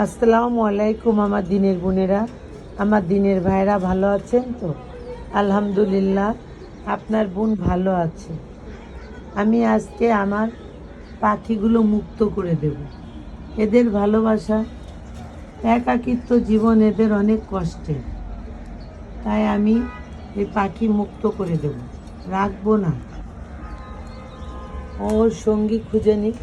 আসসালামু আলাইকুম আমার দিনের বোনেরা, আমার দিনের ভাইরা ভালো আছেন তো? আলহামদুলিল্লাহ, আপনার বোন ভালো আছে। আমি আজকে আমার পাখিগুলো মুক্ত করে দেব। এদের ভালোবাসা, একাকিত্ব জীবন এদের অনেক কষ্টের, তাই আমি এই পাখি মুক্ত করে দেব, রাখবো না। ওর সঙ্গী খুঁজে নিক।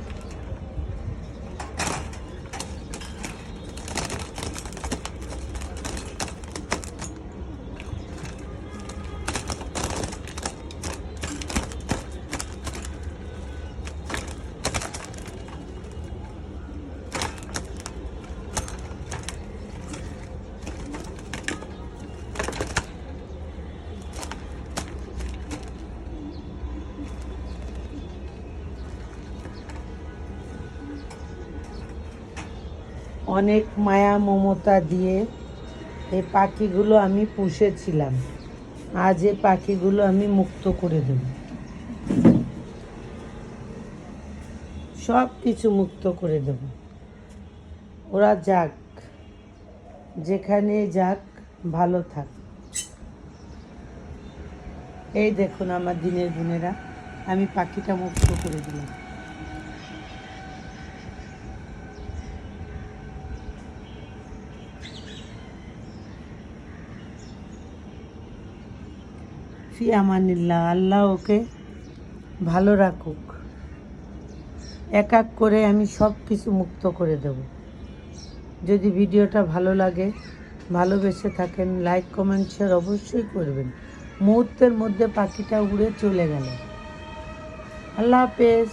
অনেক মায়া মমতা দিয়ে এই পাখিগুলো আমি পুষেছিলাম। আজ এই পাখিগুলো আমি মুক্ত করে দেব, সব কিছু মুক্ত করে দেব। ওরা যাক, যেখানে যাক, ভালো থাক। এই দেখুন আমার দিনের বোনেরা, আমি পাখিটা মুক্ত করে দিলাম। ফি আমানিল্লাহ, আল্লাহ ওকে ভালো রাখুক। এক এক করে আমি সব কিছু মুক্ত করে দেব। যদি ভিডিওটা ভালো লাগে, ভালোবেসে থাকেন, লাইক কমেন্ট শেয়ার অবশ্যই করবেন। মুহূর্তের মধ্যে পাখিটা উড়ে চলে গেল। আল্লাহ হাফেজ।